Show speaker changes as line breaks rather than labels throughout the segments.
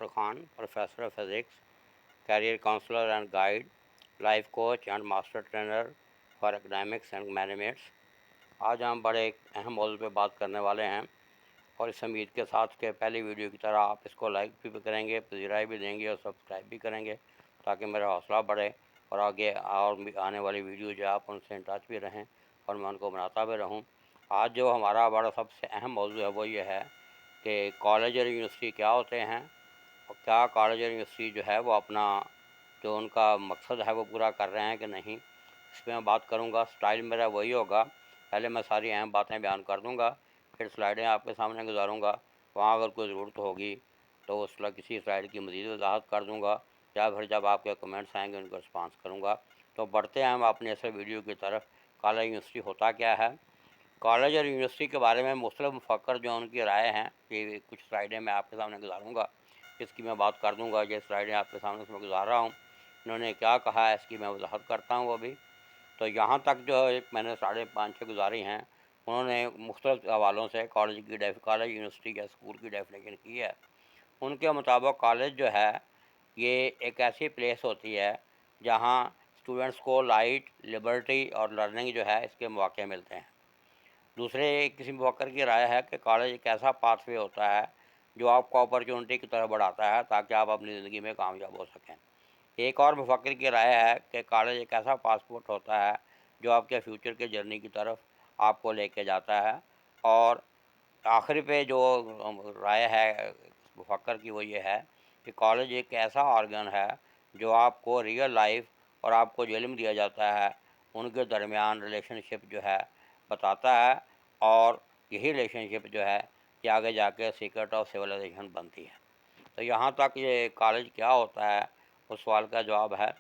Doctor Khan, professor of physics, career counsellor and guide, life coach and master trainer for academics and managements. आज हम बड़े एक अहम मौजू पे बात करने वाले हैं और इस उम्मीद के साथ के पहली वीडियो की तरह आप इसको लाइक भी करेंगे, पजीराई भी देंगे और सब्सक्राइब भी करेंगे ताकि मेरा हौसला बढ़े और आगे और आने वाली वीडियो जो आप उनसे इन टच भी रहें और मैं उनको बनाता भी रहूं। आज जो हमारा बड़ा सबसे अहम मौजू है वो ये है कि कॉलेज और यूनिवर्सिटी क्या होते हैं और क्या कॉलेज और यूनिवर्सिटी जो है वो अपना जो उनका मकसद है वो पूरा कर रहे हैं कि नहीं। इस पर मैं बात करूँगा। स्टाइल मेरा वही होगा, पहले मैं सारी अहम बातें बयान कर दूँगा, फिर स्लाइडें आपके सामने गुजारूँगा। वहाँ अगर कोई ज़रूरत होगी तो उस किसी स्लाइड की मज़ीद वजाहत कर दूँगा या फिर जब आपके कमेंट्स आएंगे उनको रिस्पॉन्स करूँगा। तो बढ़ते हैं हम अपने ऐसे वीडियो की तरफ। कॉलेज यूनिवर्सिटी होता क्या है? कॉलेज और यूनिवर्सिटी के बारे में मुख्तलिफ मुफक्कर जो उनकी राय हैं कि कुछ स्लाइडें मैं आपके सामने गुजारूँगा, इसकी मैं बात कर दूँगा। ये स्लाइडें आपके सामने मैं गुजार रहा हूँ, इन्होंने क्या कहा है इसकी मैं वजाहत करता हूँ अभी। तो यहाँ तक जो है मैंने 5.5-6 गुजारी हैं, उन्होंने मुख्तलिफ हवालों से कॉलेज यूनिवर्सिटी या स्कूल की डेफिनेशन की है। उनके मुताबिक कॉलेज जो है ये एक ऐसी प्लेस होती है जहाँ स्टूडेंट्स को लाइट, लिबर्टी और लर्निंग जो है इसके मौके मिलते हैं। दूसरे किसी मुफक्कर की राय है कि कॉलेज एक ऐसा पाथवे होता है जो आपको अपॉर्चुनिटी की तरफ बढ़ाता है ताकि आप अपनी ज़िंदगी में कामयाब हो सकें। एक और मुफक्किर की राय है कि कॉलेज एक ऐसा पासपोर्ट होता है जो आपके फ्यूचर के जर्नी की तरफ आपको लेके जाता है। और आखिरी पे जो राय है मुफक्किर की वो ये है कि कॉलेज एक ऐसा ऑर्गन है जो आपको रियल लाइफ और आपको जो इल्म दिया जाता है उनके दरमियान रिलेशनशिप जो है बताता है। और यही रिलेशनशिप जो है कि आगे जाके सीक्रेट ऑफ सिविलाइजेशन बनती है। तो यहाँ तक ये कॉलेज क्या होता है उस सवाल का जवाब है।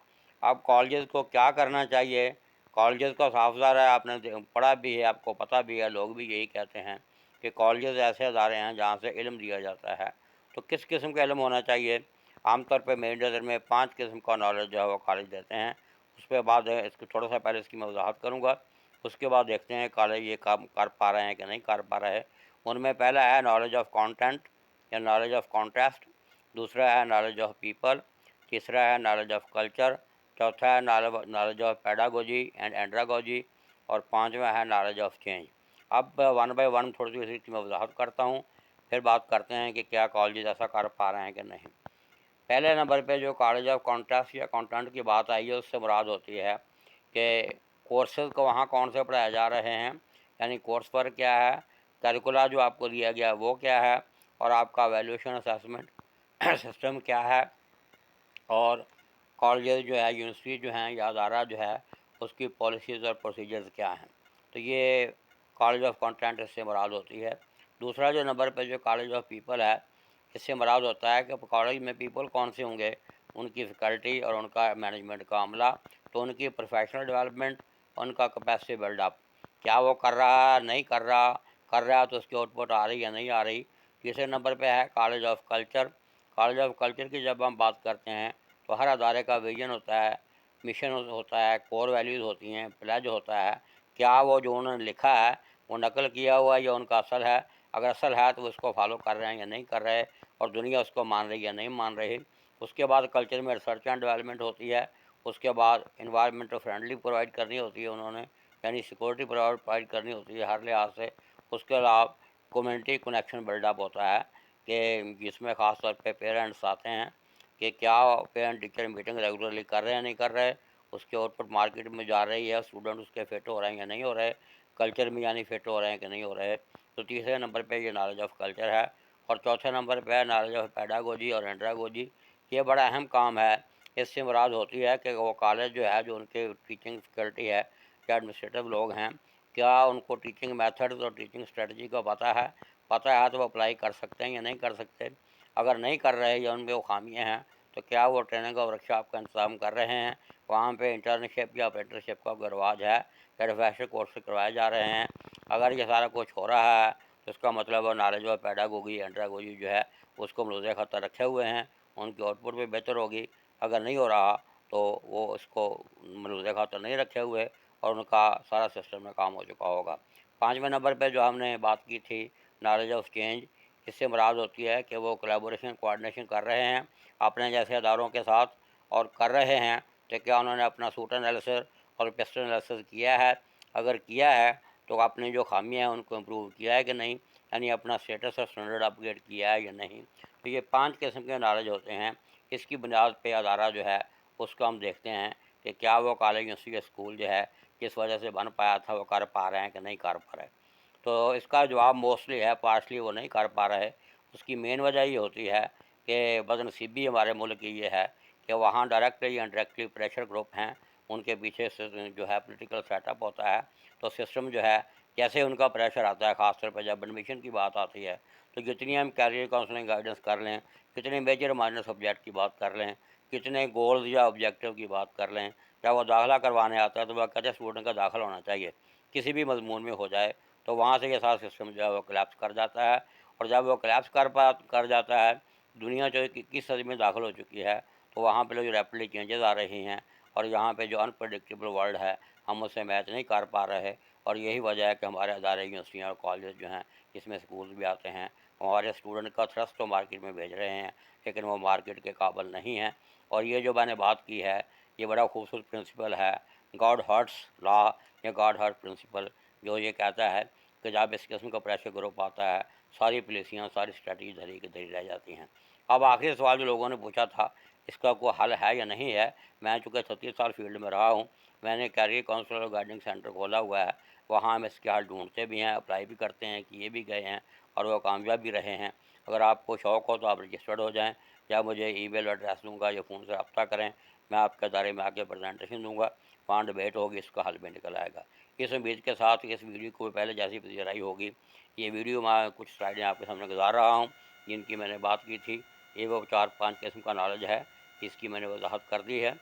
अब कॉलेज को क्या करना चाहिए? कॉलेज का साफ ज़ाहिर है, आपने पढ़ा भी है, आपको पता भी है, लोग भी यही कहते हैं कि कॉलेज ऐसे अदारे हैं जहाँ से इल्म दिया जाता है। तो किस किस्म का इल्म होना चाहिए? आमतौर पर मेरी नज़र में 5 किस्म का नॉलेज जो है वो कॉलेज देते हैं। उस पर बाद इसको थोड़ा सा पहले इसकी मैं वजाहत करूँगा, उसके बाद देखते हैं कॉलेज ये काम कर पा रहे हैं कि नहीं कर पा रहे। उनमें पहला है नॉलेज ऑफ कंटेंट या नॉलेज ऑफ कॉन्टेस्ट, दूसरा है नॉलेज ऑफ पीपल, तीसरा है नॉलेज ऑफ कल्चर, चौथा है knowledge of pedagogy and andragogy और पांचवा है नॉलेज ऑफ चेंज। अब वन बाय वन थोड़ी सी इसकी मैं वजाहत करता हूँ, फिर बात करते हैं कि क्या कॉलेज ऐसा कर पा रहे हैं कि नहीं। पहले नंबर पे जो कॉलेज ऑफ कॉन्टेस्ट या कंटेंट की बात आई है उससे मुराद होती है कि कोर्सेज को वहाँ कौन से पढ़ाए जा रहे हैं, यानी कोर्स पर क्या है, करिकुला जो आपको दिया गया वो क्या है और आपका वैल्यूएशन असेसमेंट सिस्टम क्या है और कॉलेज जो है, यूनिवर्सिटी जो हैं या अदारा जो है उसकी पॉलिसीज़ और प्रोसीजर्स क्या हैं। तो ये कॉलेज ऑफ कंटेंट इससे मुराद होती है। दूसरा जो नंबर पे जो कॉलेज ऑफ पीपल है, इससे मुराद होता है कि कॉलेज में पीपल कौन से होंगे, उनकी फैकल्टी और उनका मैनेजमेंट का अमला, तो उनकी प्रोफेशनल डेवलपमेंट, उनका कैपेसिटी बिल्डअप, क्या वो कर रहा है, नहीं कर रहा है तो उसकी आउटपुट आ रही या नहीं आ रही। तीसरे नंबर पे है college of culture. College of culture की जब हम बात करते हैं तो हर अदारे का विजन होता है, मिशन होता है, कोर वैल्यूज़ होती हैं, प्लेज होता है। क्या वो जो उन्होंने लिखा है वो नकल किया हुआ है या उनका असल है? अगर असल है तो उसको फॉलो कर रहे हैं या नहीं कर रहे, और दुनिया उसको मान रही या नहीं मान रही। उसके बाद कल्चर में रिसर्च एंड डेवलपमेंट होती है। उसके बाद इन्वायरमेंट फ्रेंडली प्रोवाइड करनी होती है उन्होंने, यानी सिक्योरिटी प्रोवाइड करनी होती है हर लिहाज से। उसके अलावा कम्युनिटी कनेक्शन बिल्डअप होता है कि जिसमें ख़ास तौर पे पेरेंट्स आते हैं कि क्या पेरेंट टीचर मीटिंग रेगुलरली कर रहे हैं नहीं कर रहे, उसके आउटपुट मार्केट में जा रही है, स्टूडेंट उसके फिट हो रहे हैं या नहीं हो रहे, कल्चर में यानी फिट हो रहे हैं कि नहीं हो रहे। तो तीसरे नंबर पे ये नॉलेज ऑफ कल्चर है। और चौथे नंबर पे है नॉलेज ऑफ पेडागोजी और एंड्रागोजी। ये बड़ा अहम काम है। इससे मुराद होती है कि वो कॉलेज जो है, जो उनके टीचिंग फैकल्टी है या एडमिनिस्ट्रेटिव लोग हैं, क्या उनको टीचिंग मेथड्स और टीचिंग स्ट्रेटजी का पता है तो वो अप्लाई कर सकते हैं या नहीं कर सकते। अगर नहीं कर रहे या उनमें वो खामियाँ हैं तो क्या वो ट्रेनिंग और वर्कशॉप का इंतज़ाम कर रहे हैं, वहाँ पे इंटर्नशिप या अप्रेंटिसशिप का कोई रवाज है या रिफ्रेशर कोर्स करवाए जा रहे हैं। अगर ये सारा कुछ हो रहा है तो इसका मतलब वो नॉलेज और पेडागोगी एंड्रागोजी जो है उसको मलूज़ ख़तर रखे हुए हैं, उनकी आउटपुट भी बेहतर होगी। अगर नहीं हो रहा तो वो इसको मलूज़ ख़तर नहीं रखे हुए और उनका सारा सिस्टम में काम हो चुका होगा। पाँचवें नंबर पे जो हमने बात की थी नॉलेज ऑफ चेंज, इससे मुराद होती है कि वो कोलैबोरेशन कोऑर्डिनेशन कर रहे हैं अपने जैसे इदारों के साथ और कर रहे हैं, तो क्या उन्होंने अपना सूट एनालिसिस और पेस्ट एनालिसिस किया है। अगर किया है तो अपनी जो खामियां हैं उनको इम्प्रूव किया है कि नहीं, यानी अपना स्टेटस और स्टैंडर्ड अपग्रेड किया है या नहीं। तो ये 5 किस्म के नॉलेज होते हैं। इसकी बुनियाद पे अदारा जो है उसको हम देखते हैं कि क्या वो कॉलेज यूनिवर्सिटी या स्कूल जो है किस वजह से बन पाया था, वो कर पा रहे हैं कि नहीं कर पा रहे। तो इसका जवाब मोस्टली है पार्शली वो नहीं कर पा रहे। उसकी मेन वजह ये होती है कि बदनसीबी हमारे मुल्क की ये है कि वहाँ डायरेक्टली या डायरेक्टली प्रेशर ग्रुप हैं, उनके पीछे से जो है पॉलिटिकल सेटअप होता है। तो सिस्टम जो है जैसे उनका प्रेशर आता है, ख़ासतौर पर जब एडमिशन की बात आती है, तो जितनी हम कैरियर काउंसलिंग गाइडेंस कर लें, कितने मेजर माइनर सब्जेक्ट की बात कर लें, कितने गोल्स या ऑब्जेक्टिव की बात कर लें, जब वो दाखिला करवाने आता है तो वह कहते हैं स्टूडेंट का दाखिला होना चाहिए, किसी भी मजमून में हो जाए। तो वहाँ से ये सारा सिस्टम जो है वो कोलैप्स कर जाता है। और जब वो कोलैप्स कर जाता है, दुनिया जो है कि किस सदी में दाखिल हो चुकी है, तो वहाँ पे जो रैपिडली चेंजेस आ रही हैं और यहाँ पे जो अनप्रडिक्टेबल वर्ल्ड है, हम उससे मैच नहीं कर पा रहे। और यही वजह है कि हमारे अदारे यूनिवर्सिटियाँ और कॉलेज जो हैं, इसमें स्कूल भी आते हैं, हमारे स्टूडेंट का थ्रस्ट तो मार्केट में भेज रहे हैं, लेकिन वो मार्केट के काबिल नहीं हैं। और ये जो मैंने बात की है, ये बड़ा खूबसूरत प्रिंसिपल है, गॉड हर्ट्स लॉ या गॉड हर्ट प्रिंसिपल, जो ये कहता है कि जब इस किस्म का प्रेशर ग्रुप आता है, सारी पॉलिसियाँ, सारी स्ट्रेटजी धरी की धरी रह जाती हैं। अब आखिरी सवाल जो लोगों ने पूछा था, इसका कोई हल है या नहीं है। मैं चूँकि 36 साल फील्ड में रहा हूँ, मैंने कैरियर काउंसलर और गाइडिंग सेंटर खोला हुआ है, वहाँ हम इसके हल ढूंढते भी हैं, अप्लाई भी करते हैं, किए भी गए हैं और वो कामयाब भी रहे हैं। अगर आपको शौक़ हो तो आप रजिस्टर्ड हो जाएँ, या मुझे ईमेल एड्रेस दूँगा या फ़ोन से रब्ता करें, मैं आपके अदारे में आके प्रेजेंटेशन दूँगा, वहाँ डिबेट होगी, इसका हल भी निकल आएगा। इस उम्मीद के साथ इस वीडियो को पहले जैसी पजीराई होगी, ये वीडियो मैं कुछ स्लाइडें आपके सामने गुजार रहा हूँ जिनकी मैंने बात की थी। ये वो 4-5 किस्म का नॉलेज है, इसकी मैंने वजाहत कर दी है।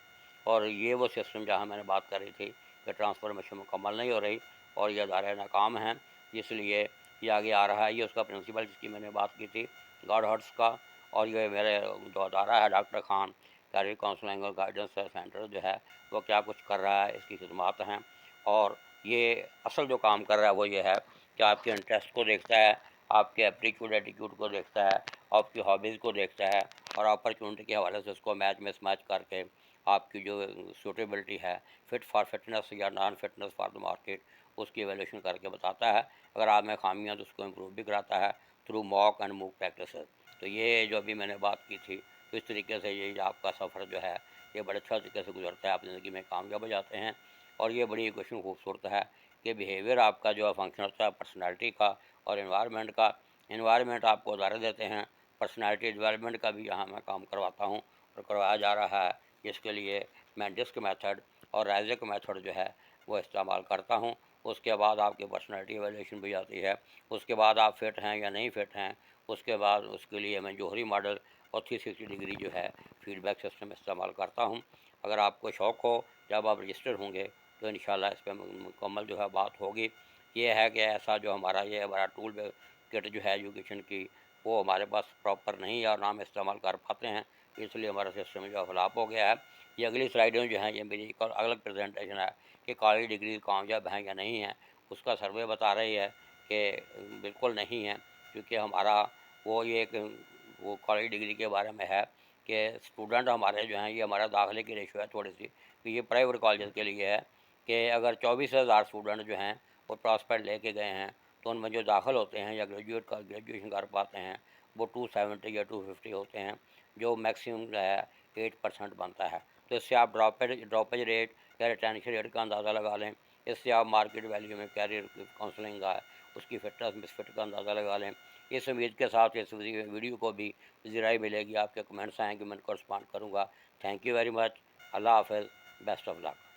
और ये वो सिस्टम जहाँ मैंने बात करी थी कि ट्रांसफॉर्मेशन मुकम्मल नहीं हो रही और ये अदारे नाकाम हैं, इसलिए ये आगे आ रहा है। ये उसका प्रिंसिपल जिसकी मैंने बात की थी, गॉड हर्ट्स का। और ये मेरे जो अदारा है डॉक्टर खान कैरियर काउंसलिंग और गाइडेंस सेंटर जो है, वो क्या कुछ कर रहा है, इसकी खिदमत हैं। और ये असल जो काम कर रहा है वो ये है कि आपके इंटरेस्ट को देखता है, आपके एप्टीट्यूड एटीट्यूड को देखता है, आपकी हॉबीज़ को देखता है और अपॉर्चुनिटी के हवाले से उसको मैच मिसमैच करके आपकी जो सूटेबिलिटी है, फिट फॉर फिटनेस या non fitness for the market, उसकी एवेल्यूशन करके बताता है। अगर आप में खामियां तो उसको इम्प्रूव भी कराता है through mock and move practice. तो ये जो अभी मैंने बात की थी, तो इस तरीके से ये आपका सफ़र जो है ये बड़े अच्छा तरीके से गुजरता है, आप ज़िंदगी में कामयाब हो जाते हैं। और ये बड़ी क्वेश्चन खूबसूरत है कि बिहेवियर आपका जो है फंक्शन होता है पर्सनैलिटी का और इन्वायरमेंट का। इन्वायरमेंट आपको उदाहरण देते हैं, पर्सनैलिटी डेवलपमेंट का भी यहाँ मैं काम करवाता हूँ और करवाया जा रहा है, जिसके लिए मैं डिस्क मेथड और राइजिक मेथड जो है वो इस्तेमाल करता हूँ। उसके बाद आपकी पर्सनैलिटी एवेल्यूशन भी आती है, उसके बाद आप फिट हैं या नहीं फिट हैं, उसके बाद उसके लिए मैं जोहरी मॉडल और 360 डिग्री जो है फीडबैक सिस्टम इस्तेमाल करता हूँ। अगर आपको शौक़ हो, जब आप रजिस्टर होंगे तो इंशाल्लाह इस पर मुकम्मल जो है बात होगी। ये है कि ऐसा जो ये हमारा टूल किट जो है एजुकेशन की, वो हमारे पास प्रॉपर नहीं है और ना हम इस्तेमाल कर पाते हैं, इसलिए हमारा सिस्टम जो फ्लॉप हो गया है। ये अगली स्लाइडें जो हैं, ये मेरी एक और अलग प्रेजेंटेशन है कि कॉलेज डिग्री कामयाब हैं या नहीं हैं। उसका सर्वे बता रही है कि बिल्कुल नहीं है, क्योंकि हमारा वो ये एक वो कॉलेज डिग्री के बारे में है कि स्टूडेंट हमारे जो हैं, ये हमारा दाखिले की रेशो है थोड़ी सी, कि ये प्राइवेट कॉलेज के लिए है कि अगर 24,000 स्टूडेंट जो हैं वो प्रॉस्पेक्ट लेके गए हैं, तो उनमें जो दाखिल होते हैं या ग्रेजुएशन कर पाते हैं, वो 270 या 250 होते हैं, जो मैक्सिमम जो है 8% बनता है। तो इससे आप ड्रॉपेज रेट या रिटेंशन रेट का अंदाज़ा लगा लें। इससे आप मार्केट वैल्यू में कैरियर काउंसलिंग का उसकी फिटनेस मिसफिट का अंदाज़ा लगा लें। इस उम्मीद के साथ इस वीडियो को भी ज़राई मिलेगी, आपके कमेंट्स आएँगे, मैं उनको रिस्पॉन्ड करूँगा। Thank you very much. अल्लाह हाफ़िज़। Best of luck.